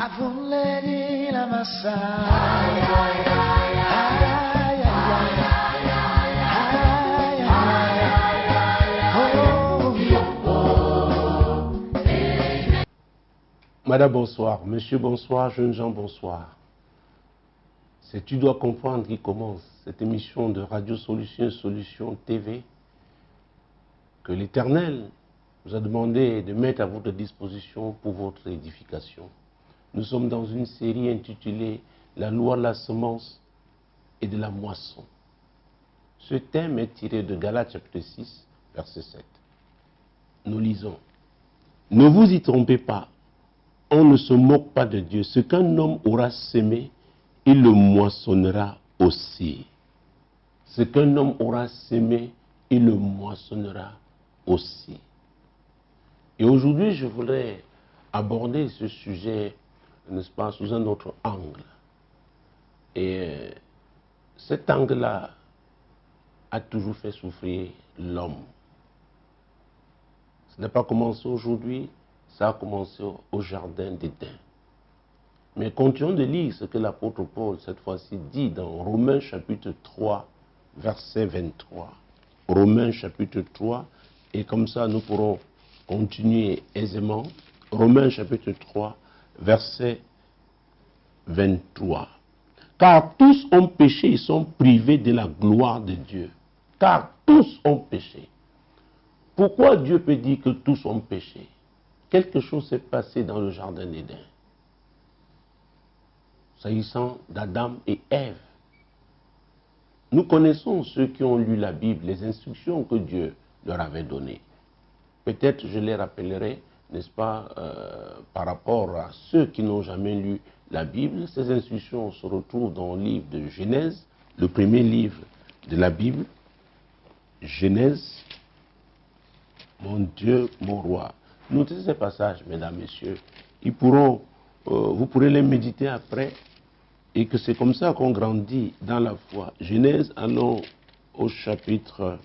Avuledi la massa. Ay, ay, ay, ay, Madame, bonsoir. Monsieur, bonsoir. Jeunes gens, bonsoir. C'est Tu dois comprendre qui commence cette émission de Radio Solution TV que l'Éternel vous a demandé de mettre à votre disposition pour votre édification. Nous sommes dans une série intitulée La loi de la semence et de la moisson. Ce thème est tiré de Galates chapitre 6, verset 7. Nous lisons. Ne vous y trompez pas, on ne se moque pas de Dieu. Ce qu'un homme aura semé, il le moissonnera aussi. Ce qu'un homme aura semé, il le moissonnera aussi. Et aujourd'hui, je voudrais aborder ce sujet, n'est-ce pas, sous un autre angle. Et cet angle-là a toujours fait souffrir l'homme. Ça n'a pas commencé aujourd'hui, ça a commencé au jardin d'Éden. Mais continuons de lire ce que l'apôtre Paul, cette fois-ci, dit dans Romains chapitre 3, verset 23. Romains chapitre 3, et comme ça nous pourrons continuer aisément. Romains chapitre 3, verset 23. Car tous ont péché et sont privés de la gloire de Dieu. Car tous ont péché. Pourquoi Dieu peut dire que tous ont péché? Quelque chose s'est passé dans le jardin d'Éden, s'agissant d'Adam et Ève. Nous connaissons ceux qui ont lu la Bible, les instructions que Dieu leur avait données. Peut-être je les rappellerai, n'est-ce pas, par rapport à ceux qui n'ont jamais lu la Bible. Ces instructions se retrouvent dans le livre de Genèse, le premier livre de la Bible. Genèse, mon Dieu, mon roi. Notez ces passages, mesdames, messieurs. Vous pourrez les méditer après. Et que c'est comme ça qu'on grandit dans la foi. Genèse, allons au chapitre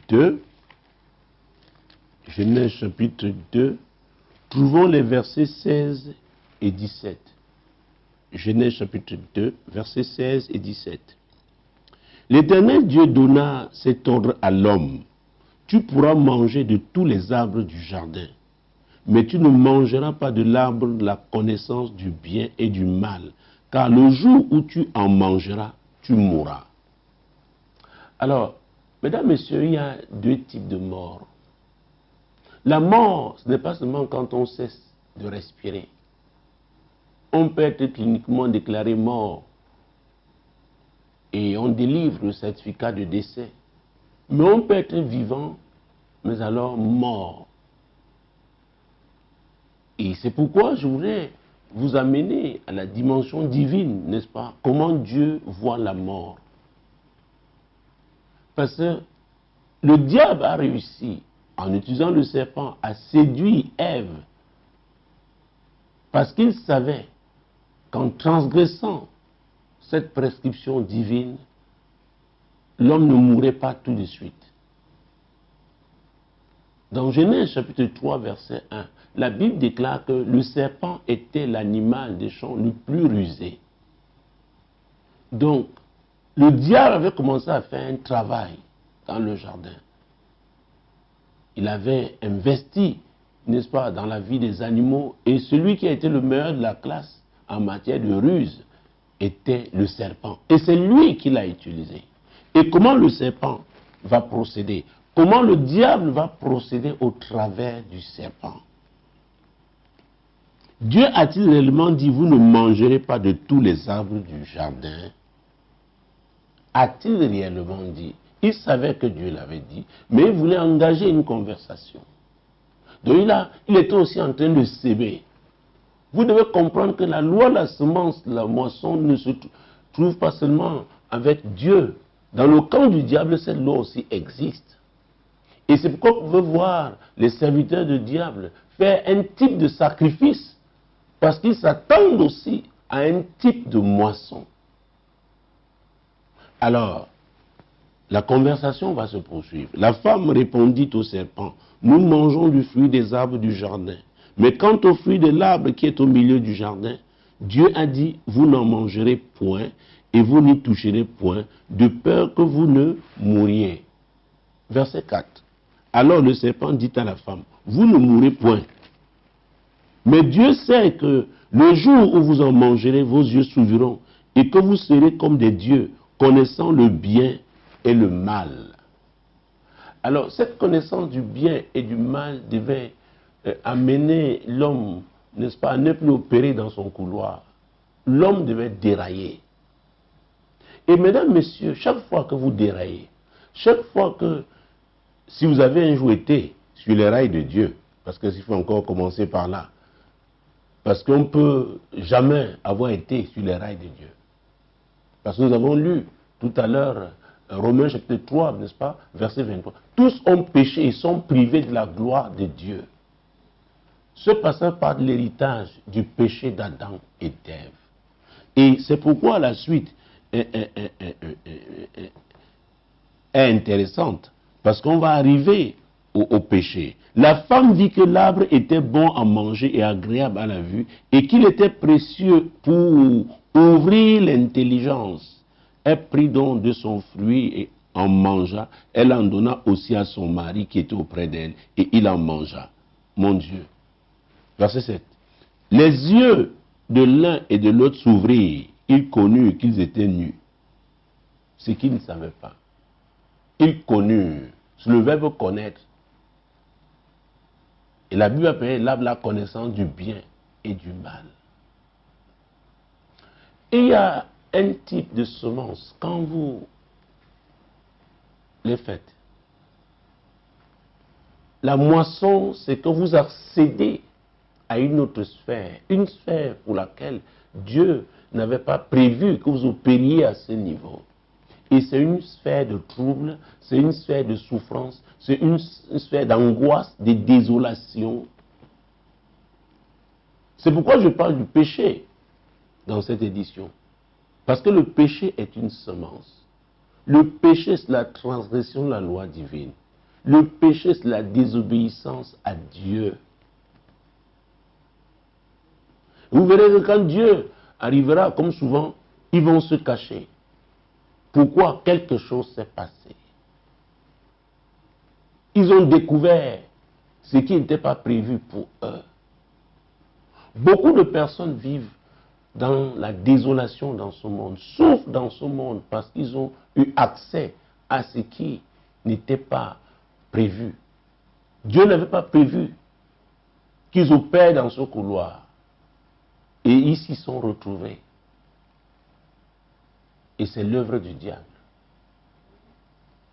2. Genèse chapitre 2. Trouvons les versets 16 et 17. Genèse chapitre 2, versets 16 et 17. L'Éternel Dieu donna cet ordre à l'homme. Tu pourras manger de tous les arbres du jardin, mais tu ne mangeras pas de l'arbre de la connaissance du bien et du mal, car le jour où tu en mangeras, tu mourras. Alors, mesdames, messieurs, il y a deux types de mort. La mort, ce n'est pas seulement quand on cesse de respirer. On peut être cliniquement déclaré mort et on délivre le certificat de décès. Mais on peut être vivant, mais alors mort. Et c'est pourquoi je voudrais vous amener à la dimension divine, n'est-ce pas? Comment Dieu voit la mort. Parce que le diable a réussi, en utilisant le serpent, à séduire Ève. Parce qu'il savait qu'en transgressant cette prescription divine, l'homme ne mourrait pas tout de suite. Dans Genèse chapitre 3, verset 1, la Bible déclare que le serpent était l'animal des champs le plus rusé. Donc, le diable avait commencé à faire un travail dans le jardin. Il avait investi, n'est-ce pas, dans la vie des animaux, et celui qui a été le meilleur de la classe en matière de ruse était le serpent. Et c'est lui qui l'a utilisé. Et comment le serpent va procéder? Comment le diable va procéder au travers du serpent? Dieu a-t-il réellement dit, vous ne mangerez pas de tous les arbres du jardin? A-t-il réellement dit? Il savait que Dieu l'avait dit, mais il voulait engager une conversation. Donc il était aussi en train de s'aimer. Vous devez comprendre que la loi de la semence, de la moisson, ne se trouve pas seulement avec Dieu. Dans le camp du diable, cette loi aussi existe. Et c'est pourquoi vous pouvez voir les serviteurs du diable faire un type de sacrifice, parce qu'ils s'attendent aussi à un type de moisson. Alors, La conversation va se poursuivre. La femme répondit au serpent, nous mangeons du fruit des arbres du jardin. Mais quant au fruit de l'arbre qui est au milieu du jardin, Dieu a dit, vous n'en mangerez point et vous n'y toucherez point, de peur que vous ne mouriez. Verset 4. Alors le serpent dit à la femme, vous ne mourrez point. Mais Dieu sait que le jour où vous en mangerez, vos yeux s'ouvriront et que vous serez comme des dieux, connaissant le bien et le mal. Alors, cette connaissance du bien et du mal devait amener l'homme, n'est-ce pas, à ne plus opérer dans son couloir. L'homme devait dérailler. Et mesdames, messieurs, chaque fois que vous déraillez, chaque fois que, si vous avez un jour été sur les rails de Dieu, parce qu'il faut encore commencer par là, parce qu'on ne peut jamais avoir été sur les rails de Dieu. Parce que nous avons lu tout à l'heure Romains chapitre 3, n'est-ce pas, verset 23. Tous ont péché et sont privés de la gloire de Dieu. Ce passage parle de l'héritage du péché d'Adam et d'Ève. Et c'est pourquoi la suite est intéressante. Parce qu'on va arriver au péché. La femme dit que l'arbre était bon à manger et agréable à la vue et qu'il était précieux pour ouvrir l'intelligence. Elle prit donc de son fruit et en mangea. Elle en donna aussi à son mari qui était auprès d'elle et il en mangea. Mon Dieu. Verset 7. Les yeux de l'un et de l'autre s'ouvrirent. Ils connurent qu'ils étaient nus. Ce qu'ils ne savaient pas. Ils connurent. C'est le verbe connaître. Et la Bible appelle l'arbre la connaissance du bien et du mal. Et il y a un type de semence, quand vous les faites, la moisson, c'est que vous accédez à une autre sphère, une sphère pour laquelle Dieu n'avait pas prévu que vous opériez à ce niveau. Et c'est une sphère de trouble, c'est une sphère de souffrance, c'est une sphère d'angoisse, de désolation. C'est pourquoi je parle du péché dans cette édition. Parce que le péché est une semence. Le péché, c'est la transgression de la loi divine. Le péché, c'est la désobéissance à Dieu. Vous verrez que quand Dieu arrivera, comme souvent, ils vont se cacher. Pourquoi? Quelque chose s'est passé. Ils ont découvert ce qui n'était pas prévu pour eux. Beaucoup de personnes vivent dans la désolation dans ce monde, souffrent dans ce monde parce qu'ils ont eu accès à ce qui n'était pas prévu. Dieu n'avait pas prévu qu'ils opèrent dans ce couloir. Et ils s'y sont retrouvés. Et c'est l'œuvre du diable.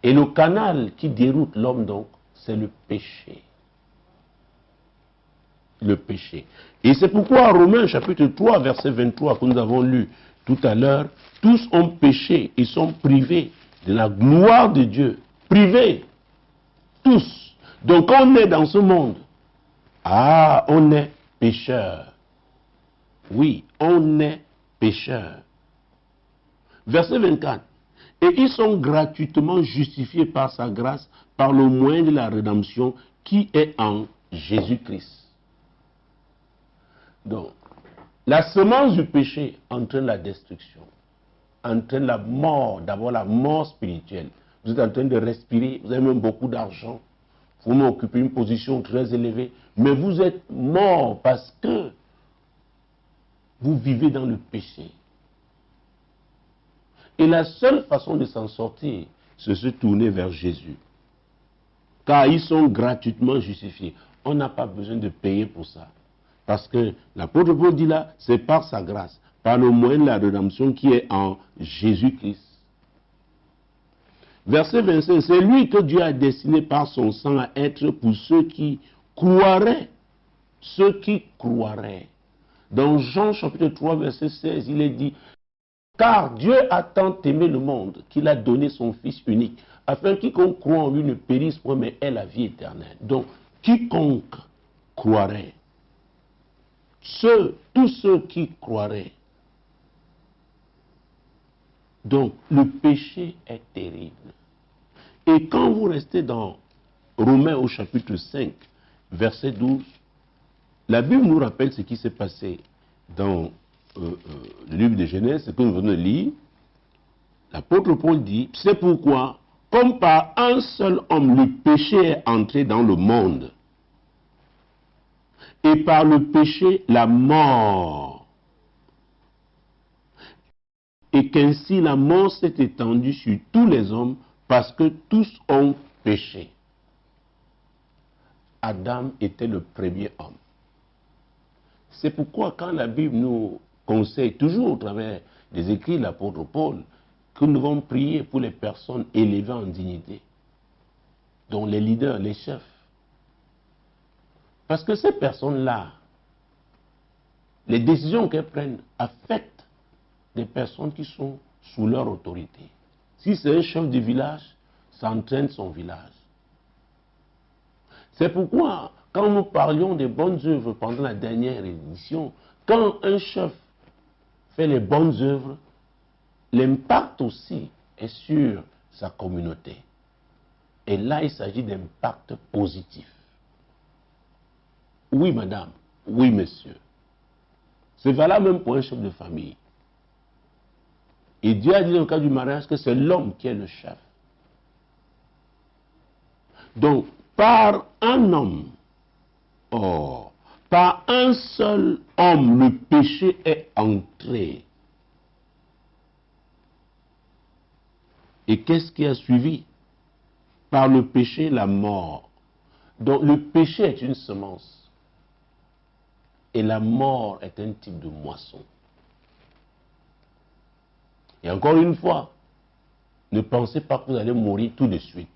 Et le canal qui déroute l'homme donc, c'est le péché. Le péché. Et c'est pourquoi Romains chapitre 3, verset 23, que nous avons lu tout à l'heure, tous ont péché et sont privés de la gloire de Dieu. Privés. Tous. Donc on est dans ce monde. Ah, on est pécheur. Oui, on est pécheur. Verset 24. Et ils sont gratuitement justifiés par sa grâce, par le moyen de la rédemption qui est en Jésus-Christ. Donc, la semence du péché entraîne la destruction, entraîne la mort, d'abord la mort spirituelle. Vous êtes en train de respirer, vous avez même beaucoup d'argent, vous même occupez une position très élevée, mais vous êtes mort parce que vous vivez dans le péché. Et la seule façon de s'en sortir, c'est de se tourner vers Jésus. Car ils sont gratuitement justifiés. On n'a pas besoin de payer pour ça. Parce que l'apôtre Paul dit là, c'est par sa grâce, par le moyen de la rédemption qui est en Jésus-Christ. Verset 25, c'est lui que Dieu a destiné par son sang à être pour ceux qui croiraient. Ceux qui croiraient. Dans Jean chapitre 3, verset 16, il est dit, car Dieu a tant aimé le monde qu'il a donné son Fils unique, afin que quiconque croit en lui ne périsse point, mais ait la vie éternelle. Donc, quiconque croirait, tous ceux qui croiraient. Donc, le péché est terrible. Et quand vous restez dans Romains au chapitre 5, verset 12, la Bible nous rappelle ce qui s'est passé dans le livre de Genèse, ce que nous venons de lire. L'apôtre Paul dit, c'est pourquoi, comme par un seul homme, le péché est entré dans le monde, et par le péché, la mort, et qu'ainsi la mort s'est étendue sur tous les hommes, parce que tous ont péché. Adam était le premier homme. C'est pourquoi quand la Bible nous conseille, toujours au travers des écrits de l'apôtre Paul, que nous devons prier pour les personnes élevées en dignité, dont les leaders, les chefs. Parce que ces personnes-là, les décisions qu'elles prennent affectent des personnes qui sont sous leur autorité. Si c'est un chef de village, ça entraîne son village. C'est pourquoi, quand nous parlions des bonnes œuvres pendant la dernière édition, quand un chef fait les bonnes œuvres, l'impact aussi est sur sa communauté. Et là, il s'agit d'impact positif. Oui, madame. Oui, monsieur. C'est valable même pour un chef de famille. Et Dieu a dit dans le cas du mariage que c'est l'homme qui est le chef. Donc, par un homme, par un seul homme, le péché est entré. Et qu'est-ce qui a suivi? Par le péché, la mort. Donc, le péché est une semence. Et la mort est un type de moisson. Et encore une fois, ne pensez pas que vous allez mourir tout de suite.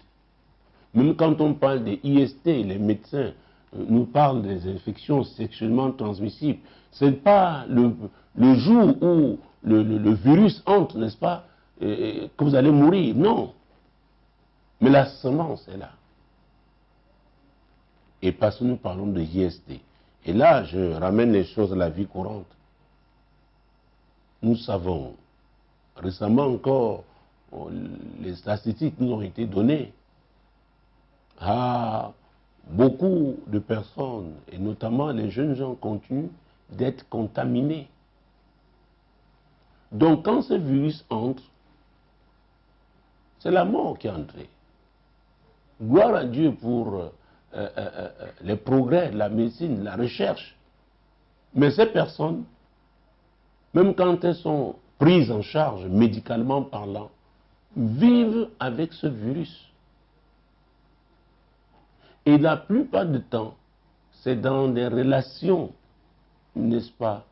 Même quand on parle des IST, les médecins nous parlent des infections sexuellement transmissibles. Ce n'est pas le jour où le virus entre, n'est-ce pas, que vous allez mourir. Non. Mais la semence est là. Et parce que nous parlons de IST. Et là, je ramène les choses à la vie courante. Nous savons, récemment encore, les statistiques nous ont été données. Beaucoup de personnes, et notamment les jeunes gens, continuent d'être contaminés. Donc quand ce virus entre, c'est la mort qui est entrée. Gloire à Dieu pour les progrès de la médecine, de la recherche. Mais ces personnes, même quand elles sont prises en charge médicalement parlant, vivent avec ce virus. Et la plupart du temps, c'est dans des relations, n'est-ce pas,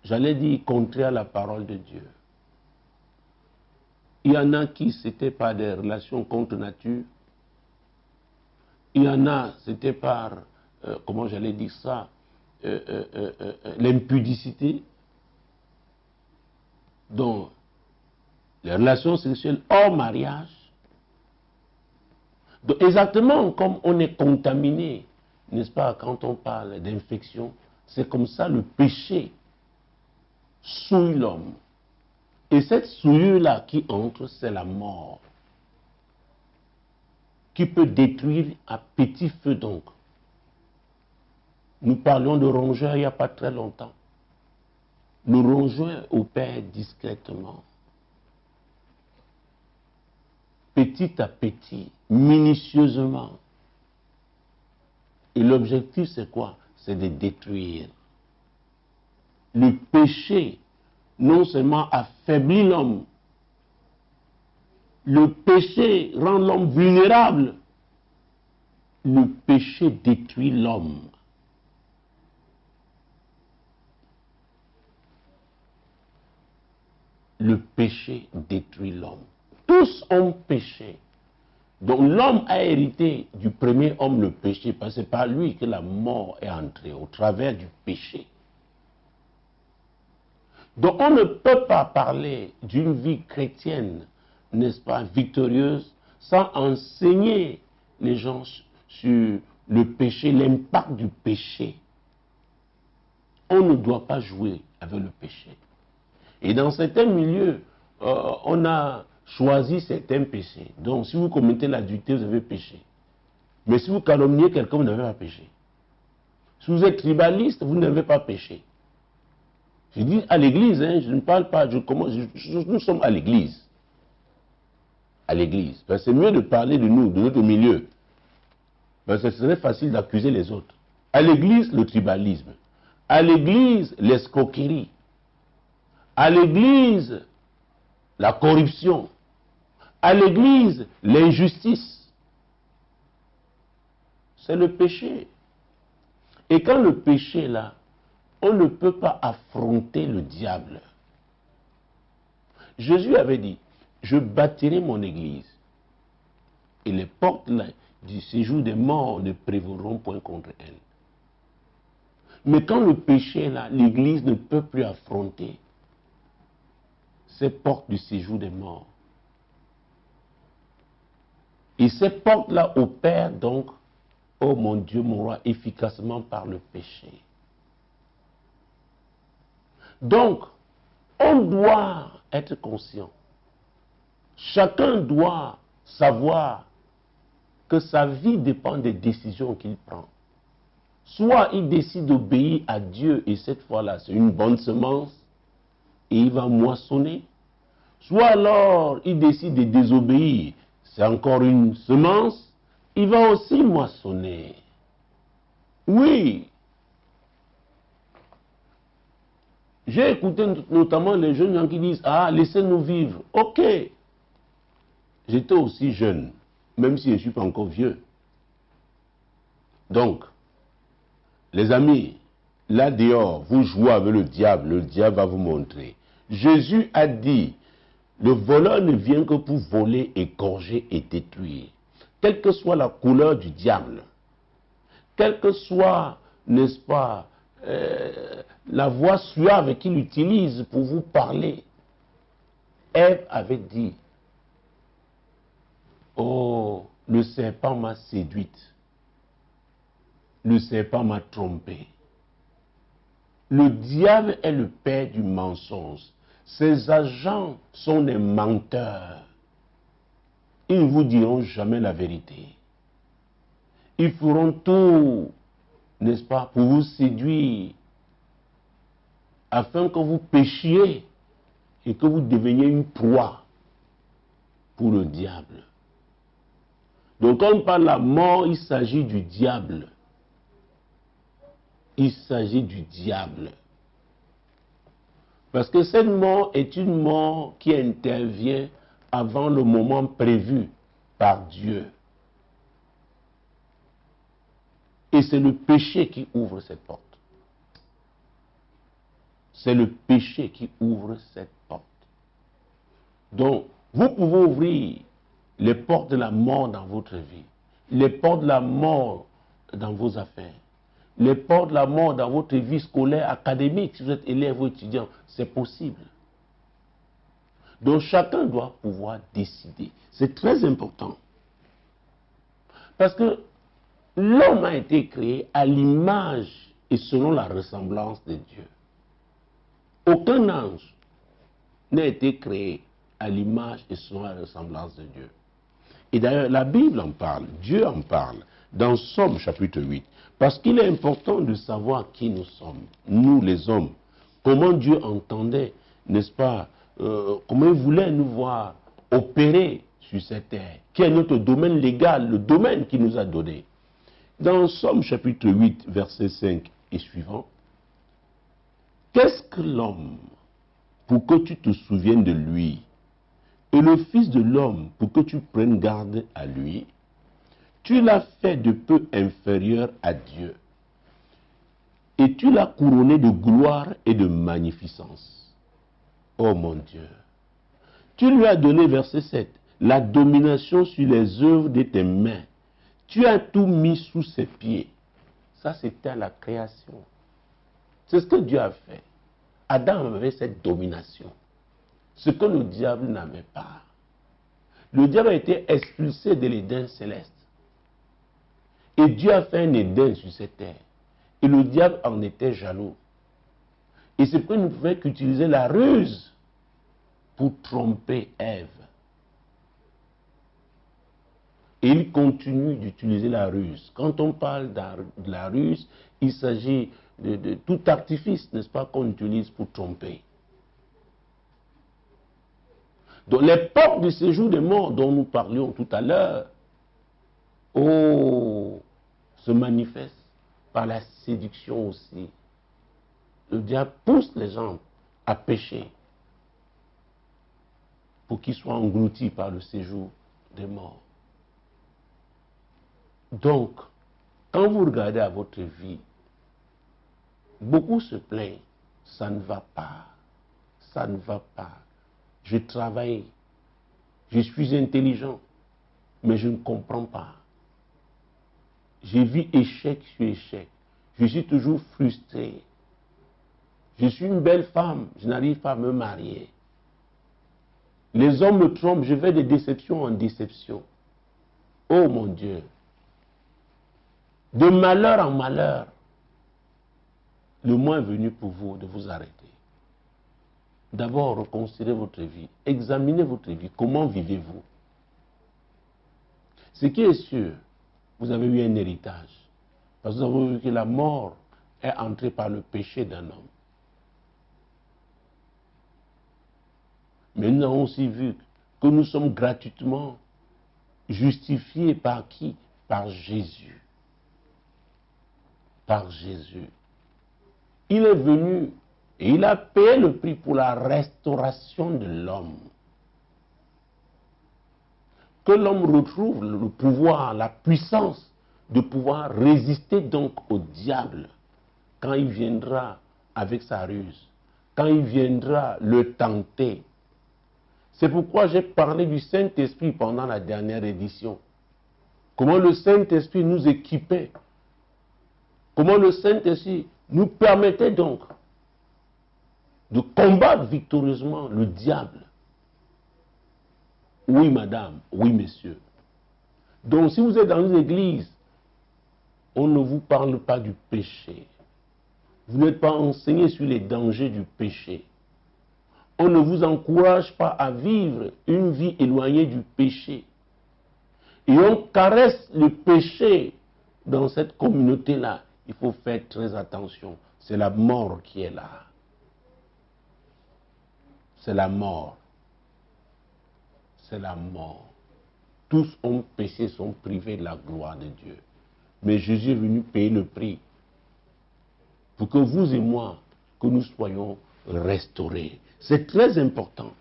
j'allais dire contraires à la parole de Dieu. Il y en a qui c'était par des relations contre nature. Il y en a, c'était par, comment j'allais dire ça, l'impudicité. Donc, les relations sexuelles hors mariage. Donc, exactement comme on est contaminé, n'est-ce pas, quand on parle d'infection, c'est comme ça le péché souille l'homme. Et cette souillure-là qui entre, c'est la mort, qui peut détruire à petit feu donc. Nous parlions de rongeurs il n'y a pas très longtemps. Le rongeur opère discrètement. Petit à petit, minutieusement. Et l'objectif, c'est quoi? C'est de détruire. Le péché, non seulement affaiblit l'homme, le péché rend l'homme vulnérable. Le péché détruit l'homme. Le péché détruit l'homme. Tous ont péché. Donc l'homme a hérité du premier homme le péché, parce que c'est par lui que la mort est entrée, au travers du péché. Donc on ne peut pas parler d'une vie chrétienne, n'est-ce pas, victorieuse, sans enseigner les gens sur le péché, l'impact du péché. On ne doit pas jouer avec le péché. Et dans certains milieux, on a choisi certains péchés. Donc, si vous commettez l'adultère, vous avez péché. Mais si vous calomniez quelqu'un, vous n'avez pas péché. Si vous êtes tribaliste, vous n'avez pas péché. Je dis à l'église, hein, je ne parle pas, nous sommes à l'église. À l'église. C'est mieux de parler de nous, de notre milieu. Parce que ce serait facile d'accuser les autres. À l'église, le tribalisme. À l'église, l'escroquerie. À l'église, la corruption. À l'église, l'injustice. C'est le péché. Et quand le péché est là, on ne peut pas affronter le diable. Jésus avait dit, je bâtirai mon église et les portes du séjour des morts ne prévaudront point contre elle. Mais quand le péché est là, l'église ne peut plus affronter ces portes du séjour des morts. Et ces portes-là opèrent donc, oh mon Dieu, mon roi, efficacement par le péché. Donc, on doit être conscient. Chacun doit savoir que sa vie dépend des décisions qu'il prend. Soit il décide d'obéir à Dieu et cette fois-là, c'est une bonne semence et il va moissonner. Soit alors il décide de désobéir, c'est encore une semence, il va aussi moissonner. Oui. J'ai écouté notamment les jeunes gens qui disent, ah, laissez-nous vivre. Ok. J'étais aussi jeune, même si je ne suis pas encore vieux. Donc, les amis, là dehors, vous jouez avec le diable va vous montrer. Jésus a dit, le voleur ne vient que pour voler, égorger et détruire. Quelle que soit la couleur du diable, quelle que soit, n'est-ce pas, la voix suave qu'il utilise pour vous parler. Ève avait dit, oh, le serpent m'a séduite. Le serpent m'a trompé. Le diable est le père du mensonge. Ses agents sont des menteurs. Ils ne vous diront jamais la vérité. Ils feront tout, n'est-ce pas, pour vous séduire, afin que vous péchiez et que vous deveniez une proie pour le diable. Donc quand on parle de la mort, il s'agit du diable. Il s'agit du diable. Parce que cette mort est une mort qui intervient avant le moment prévu par Dieu. Et c'est le péché qui ouvre cette porte. C'est le péché qui ouvre cette porte. Donc, vous pouvez ouvrir les portes de la mort dans votre vie, les portes de la mort dans vos affaires, les portes de la mort dans votre vie scolaire, académique, si vous êtes élève ou étudiant, c'est possible. Donc chacun doit pouvoir décider. C'est très important. Parce que l'homme a été créé à l'image et selon la ressemblance de Dieu. Aucun ange n'a été créé à l'image et selon la ressemblance de Dieu. Et d'ailleurs, la Bible en parle, Dieu en parle, dans Somme chapitre 8. Parce qu'il est important de savoir qui nous sommes, nous les hommes. Comment Dieu entendait, n'est-ce pas, comment il voulait nous voir opérer sur cette terre. Quel est notre domaine légal, le domaine qu'il nous a donné. Dans Somme chapitre 8, verset 5 et suivant. Qu'est-ce que l'homme pour que tu te souviennes de lui, et le Fils de l'homme pour que tu prennes garde à lui? Tu l'as fait de peu inférieur à Dieu, et tu l'as couronné de gloire et de magnificence. Oh mon Dieu! Tu lui as donné, verset 7, la domination sur les œuvres de tes mains. Tu as tout mis sous ses pieds. Ça, c'était à la création. C'est ce que Dieu a fait. Adam avait cette domination. Ce que le diable n'avait pas. Le diable a été expulsé de l'Éden céleste. Et Dieu a fait un Éden sur cette terre. Et le diable en était jaloux. Et c'est pourquoi il ne pouvait qu'utiliser la ruse pour tromper Ève. Et il continue d'utiliser la ruse. Quand on parle de la ruse, il s'agit de tout artifice, n'est-ce pas, qu'on utilise pour tromper. Donc les portes du séjour des morts dont nous parlions tout à l'heure, se manifestent par la séduction aussi. Le diable pousse les gens à pécher pour qu'ils soient engloutis par le séjour des morts. Donc, quand vous regardez à votre vie, beaucoup se plaignent, ça ne va pas, ça ne va pas. Je travaille, je suis intelligent, mais je ne comprends pas. J'ai vu échec sur échec. Je suis toujours frustré. Je suis une belle femme, je n'arrive pas à me marier. Les hommes me trompent, je vais de déception en déception. Oh mon Dieu! De malheur en malheur, le moment est venu pour vous de vous arrêter. D'abord, reconsidérez votre vie. Examinez votre vie. Comment vivez-vous? Ce qui est sûr, vous avez eu un héritage. Parce que vous avez vu que la mort est entrée par le péché d'un homme. Mais nous avons aussi vu que nous sommes gratuitement justifiés par qui? Par Jésus. Par Jésus. Il est venu et il a payé le prix pour la restauration de l'homme. Que l'homme retrouve le pouvoir, la puissance de pouvoir résister donc au diable quand il viendra avec sa ruse, quand il viendra le tenter. C'est pourquoi j'ai parlé du Saint-Esprit pendant la dernière édition. Comment le Saint-Esprit nous équipait. Comment le Saint-Esprit nous permettait donc de combattre victorieusement le diable. Oui, madame, oui, messieurs. Donc, si vous êtes dans une église, on ne vous parle pas du péché. Vous n'êtes pas enseigné sur les dangers du péché. On ne vous encourage pas à vivre une vie éloignée du péché. Et on caresse le péché dans cette communauté-là. Il faut faire très attention. C'est la mort qui est là. C'est la mort. C'est la mort. Tous ont péché, sont privés de la gloire de Dieu. Mais Jésus est venu payer le prix pour que vous et moi, que nous soyons restaurés. C'est très important.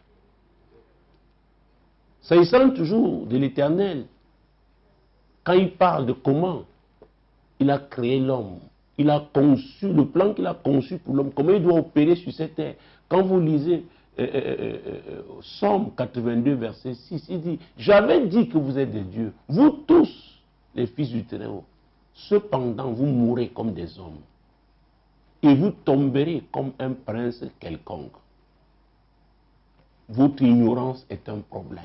S'agissant toujours de l'Éternel, quand il parle de comment il a créé l'homme, il a conçu, le plan qu'il a conçu pour l'homme, comment il doit opérer sur cette terre. Quand vous lisez Psaume 82, verset 6, il dit, j'avais dit que vous êtes des dieux, vous tous, les fils du Très-Haut, cependant vous mourrez comme des hommes, et vous tomberez comme un prince quelconque. Votre ignorance est un problème.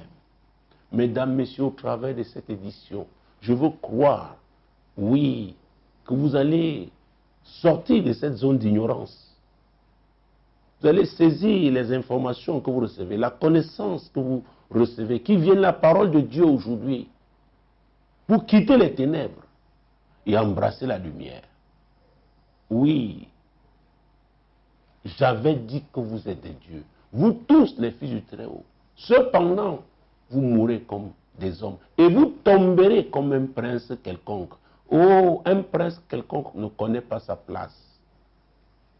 Mesdames, messieurs, au travers de cette édition, je veux croire, oui, que vous allez sortir de cette zone d'ignorance. Vous allez saisir les informations que vous recevez, la connaissance que vous recevez, qui vient de la parole de Dieu aujourd'hui, pour quitter les ténèbres et embrasser la lumière. Oui, j'avais dit que vous êtes des dieux, vous tous les fils du Très-Haut. Cependant, vous mourrez comme des hommes et vous tomberez comme un prince quelconque. Oh, un prince quelconque ne connaît pas sa place.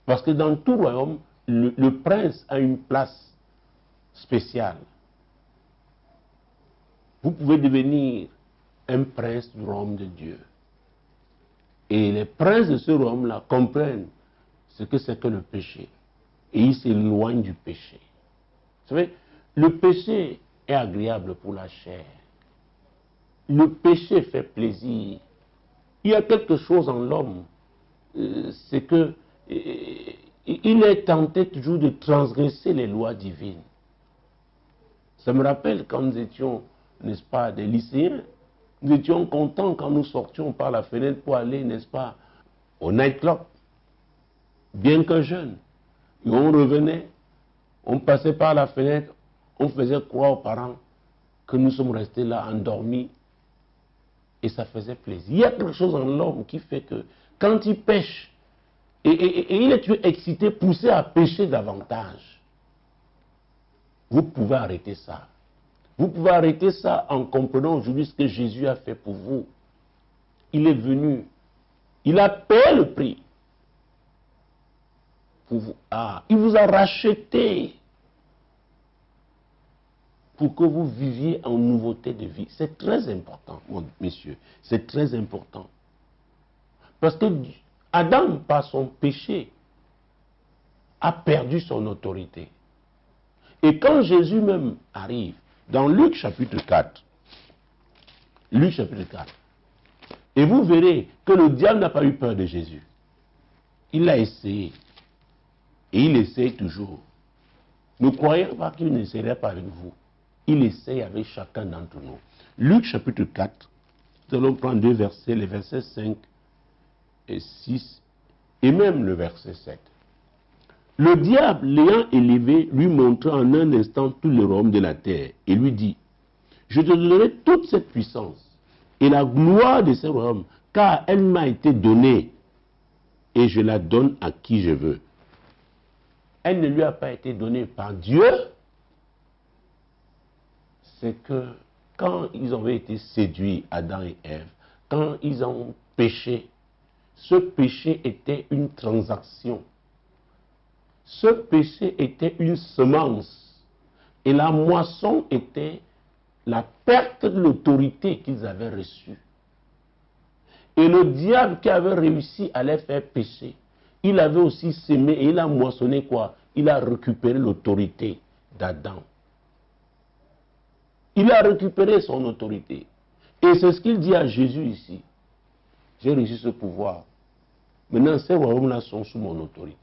Parce que dans tout royaume, le prince a une place spéciale. Vous pouvez devenir un prince du royaume de Dieu. Et les princes de ce royaume-là comprennent ce que c'est que le péché. Et ils s'éloignent du péché. Vous savez, le péché est agréable pour la chair. Le péché fait plaisir. Il y a quelque chose en l'homme, c'est que il est tenté toujours de transgresser les lois divines. Ça me rappelle quand nous étions, n'est-ce pas, des lycéens, nous étions contents quand nous sortions par la fenêtre pour aller, n'est-ce pas, au nightclub, bien que jeunes. Et on revenait, on passait par la fenêtre, on faisait croire aux parents que nous sommes restés là endormis Et ça faisait plaisir. Il y a quelque chose en l'homme qui fait que quand il pêche, et il est excité, poussé à pécher davantage, vous pouvez arrêter ça. Vous pouvez arrêter ça en comprenant aujourd'hui ce que Jésus a fait pour vous. Il est venu. Il a payé le prix. Pour vous. Ah, il vous a racheté pour que vous viviez en nouveauté de vie. C'est très important, messieurs. C'est très important. Parce que Adam, par son péché, a perdu son autorité. Et quand Jésus même arrive, dans Luc chapitre 4, et vous verrez que le diable n'a pas eu peur de Jésus. Il l'a essayé. Et il essaye toujours. Ne croyez pas qu'il n'essaierait pas avec vous. Il essaye avec chacun d'entre nous. Luc chapitre 4, nous allons prendre deux versets, les versets 5 et 6, et même le verset 7. Le diable, l'ayant élevé, lui montra en un instant tout le royaume de la terre, et lui dit, je te donnerai toute cette puissance et la gloire de ce royaume, car elle m'a été donnée, et je la donne à qui je veux. Elle ne lui a pas été donnée par Dieu. C'est que quand ils avaient été séduits, Adam et Ève, quand ils ont péché, ce péché était une transaction. Ce péché était une semence. Et la moisson était la perte de l'autorité qu'ils avaient reçue. Et le diable qui avait réussi à les faire pécher, il avait aussi sémé et il a moissonné quoi? Il a récupéré l'autorité d'Adam. Il a récupéré son autorité. Et c'est ce qu'il dit à Jésus ici. J'ai reçu ce pouvoir. Maintenant, ces royaumes-là sont sous mon autorité.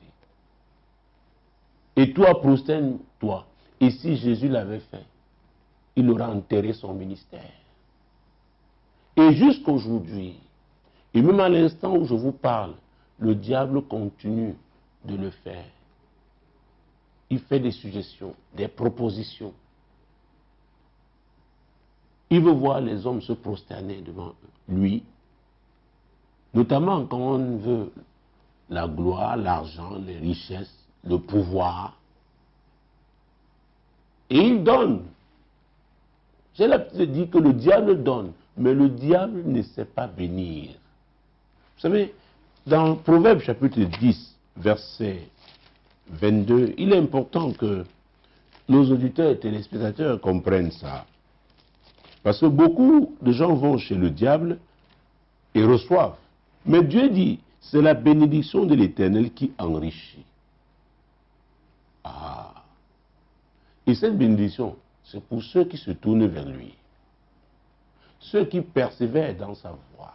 Et toi, prosterne-toi. Et si Jésus l'avait fait, il aura enterré son ministère. Et jusqu'aujourd'hui, et même à l'instant où je vous parle, le diable continue de le faire. Il fait des suggestions, des propositions. Il veut voir les hommes se prosterner devant lui, notamment quand on veut la gloire, l'argent, les richesses, le pouvoir. Et il donne. J'ai l'habitude de dire que le diable donne, mais le diable ne sait pas bénir. Vous savez, dans Proverbe chapitre 10, verset 22, il est important que nos auditeurs et téléspectateurs comprennent ça. Parce que beaucoup de gens vont chez le diable et reçoivent. Mais Dieu dit, c'est la bénédiction de l'Éternel qui enrichit. Ah. Et cette bénédiction, c'est pour ceux qui se tournent vers lui. Ceux qui persévèrent dans sa voie.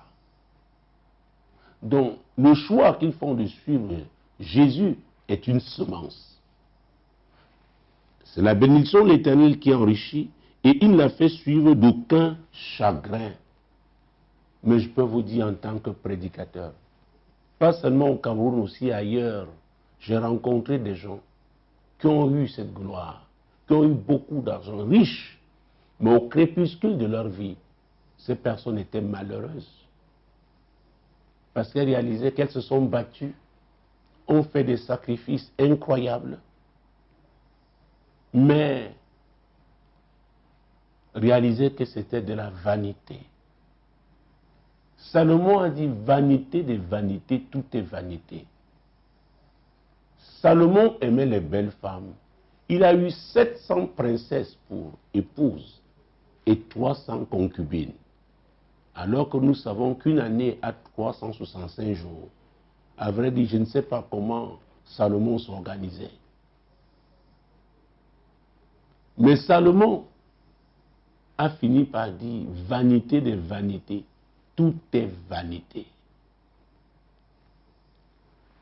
Donc, le choix qu'ils font de suivre Jésus est une semence. C'est la bénédiction de l'Éternel qui enrichit et il ne la fait suivre d'aucun chagrin. Mais je peux vous dire en tant que prédicateur, pas seulement au Cameroun, aussi ailleurs, j'ai rencontré des gens qui ont eu cette gloire, qui ont eu beaucoup d'argent, riches, mais au crépuscule de leur vie, ces personnes étaient malheureuses. Parce qu'elles réalisaient qu'elles se sont battues, ont fait des sacrifices incroyables, mais réalisaient que c'était de la vanité. Salomon a dit vanité des vanités, tout est vanité. Salomon aimait les belles femmes. Il a eu 700 princesses pour épouses et 300 concubines. Alors que nous savons qu'une année a 365 jours. À vrai dire, je ne sais pas comment Salomon s'organisait. Mais Salomon a fini par dire vanité des vanités, tout est vanité.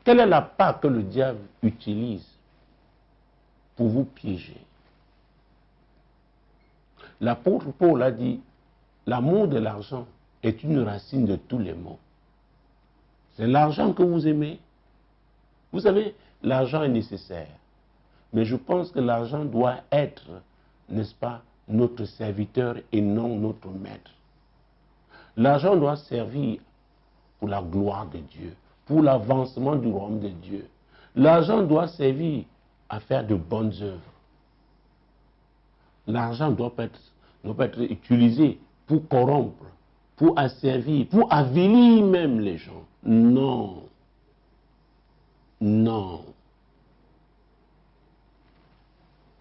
Quelle est la part que le diable utilise pour vous piéger? L'apôtre Paul a dit, l'amour de l'argent est une racine de tous les maux. C'est l'argent que vous aimez. Vous savez, l'argent est nécessaire. Mais je pense que l'argent doit être, n'est-ce pas, notre serviteur et non notre maître. L'argent doit servir pour la gloire de Dieu, pour l'avancement du royaume de Dieu. L'argent doit servir à faire de bonnes œuvres. L'argent ne doit pas être utilisé pour corrompre, pour asservir, pour avilir même les gens. Non. Non.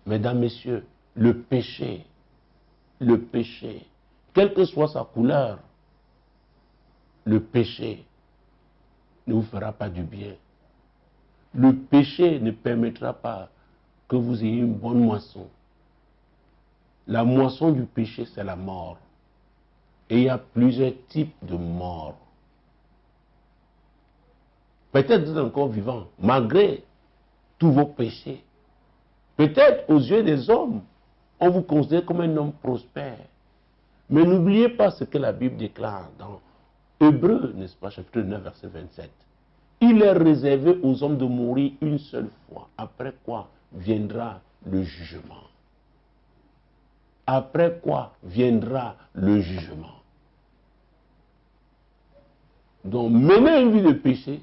Mesdames, Messieurs, le péché, quelle que soit sa couleur, le péché ne vous fera pas du bien. Le péché ne permettra pas que vous ayez une bonne moisson. La moisson du péché, c'est la mort. Et il y a plusieurs types de mort. Peut-être vous êtes encore vivant, malgré tous vos péchés. Peut-être aux yeux des hommes, on vous considère comme un homme prospère. Mais n'oubliez pas ce que la Bible déclare dans Hébreux, n'est-ce pas, chapitre 9, verset 27. Il est réservé aux hommes de mourir une seule fois, après quoi viendra le jugement. Après quoi viendra le jugement. Donc, mener une vie de péché,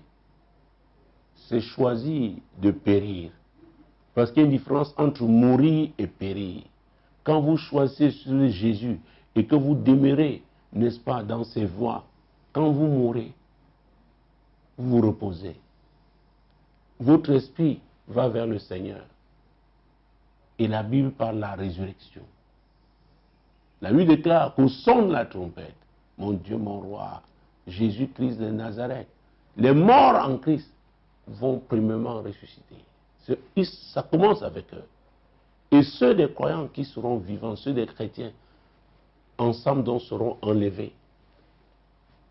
c'est choisir de périr. Parce qu'il y a une différence entre mourir et périr. Quand vous choisissez sur Jésus et que vous demeurez, n'est-ce pas, dans ses voies, quand vous mourrez, vous vous reposez. Votre esprit va vers le Seigneur. Et la Bible parle de la résurrection. La Bible déclare qu'au son de la trompette, mon Dieu, mon roi, Jésus-Christ de Nazareth, les morts en Christ vont premièrement ressusciter. Ça commence avec eux. Et ceux des croyants qui seront vivants, ceux des chrétiens, ensemble donc seront enlevés.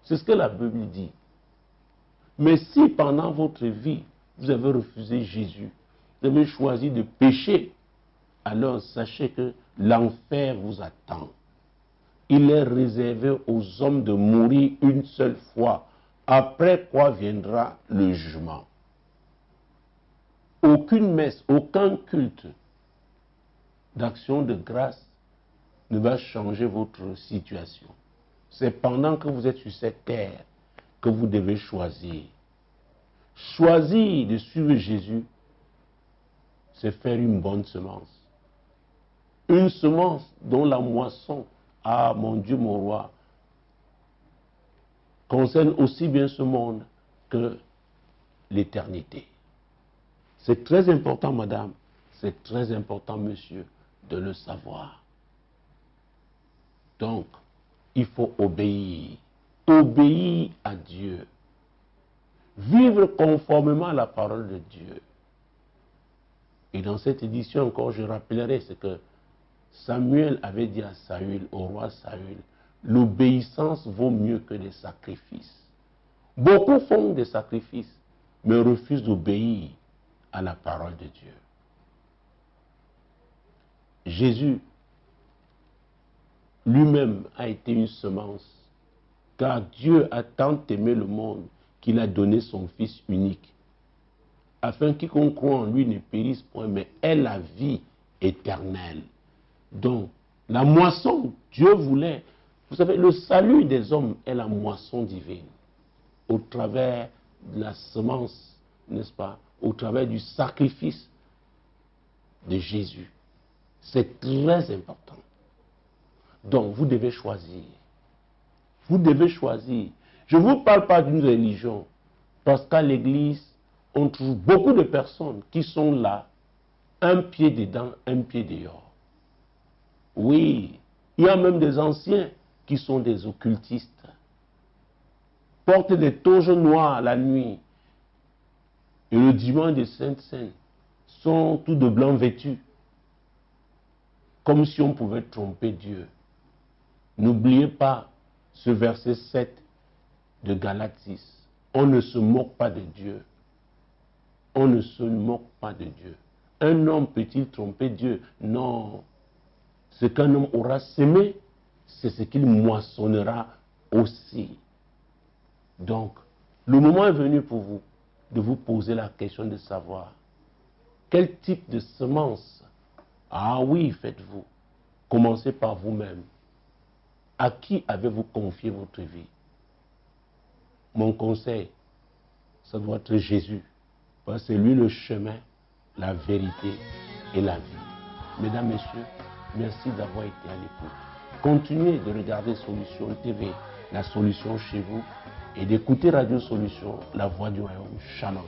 C'est ce que la Bible dit. Mais si pendant votre vie, vous avez refusé Jésus, vous avez choisi de pécher, alors sachez que l'enfer vous attend. Il est réservé aux hommes de mourir une seule fois, après quoi viendra le jugement. Aucune messe, aucun culte d'action de grâce ne va changer votre situation. C'est pendant que vous êtes sur cette terre que vous devez choisir. Choisir de suivre Jésus, c'est faire une bonne semence. Une semence dont la moisson, ah mon Dieu, mon roi, concerne aussi bien ce monde que l'éternité. C'est très important, madame, c'est très important, monsieur, de le savoir. Donc, il faut obéir. Obéir à Dieu. Vivre conformément à la parole de Dieu. Et dans cette édition encore, je rappellerai ce que Samuel avait dit à Saül, au roi Saül, l'obéissance vaut mieux que les sacrifices. Beaucoup font des sacrifices, mais refusent d'obéir à la parole de Dieu. Jésus lui-même a été une semence, car Dieu a tant aimé le monde qu'il a donné son Fils unique, afin que quiconque croit en lui ne périsse point, mais ait la vie éternelle. Donc, la moisson, Dieu voulait, vous savez, le salut des hommes est la moisson divine, au travers de la semence, n'est-ce pas, au travers du sacrifice de Jésus. C'est très important. Donc, vous devez choisir. Vous devez choisir. Je ne vous parle pas d'une religion, parce qu'à l'église, on trouve beaucoup de personnes qui sont là, un pied dedans, un pied dehors. Oui, il y a même des anciens qui sont des occultistes. Portent des toges noires la nuit. Et le dimanche de Sainte-Seine, sont tous de blanc vêtus. Comme si on pouvait tromper Dieu. N'oubliez pas ce verset 7 de Galates 6. On ne se moque pas de Dieu. On ne se moque pas de Dieu. Un homme peut-il tromper Dieu? Non. Ce qu'un homme aura semé, c'est ce qu'il moissonnera aussi. Donc, le moment est venu pour vous de vous poser la question de savoir quel type de semence, ah oui, faites-vous. Commencez par vous-même. À qui avez-vous confié votre vie? Mon conseil, ça doit être Jésus. Parce que c'est lui le chemin, la vérité et la vie. Mesdames, Messieurs, merci d'avoir été à l'écoute. Continuez de regarder Solution TV, la solution chez vous, et d'écouter Radio Solution, la voix du royaume. Shalom.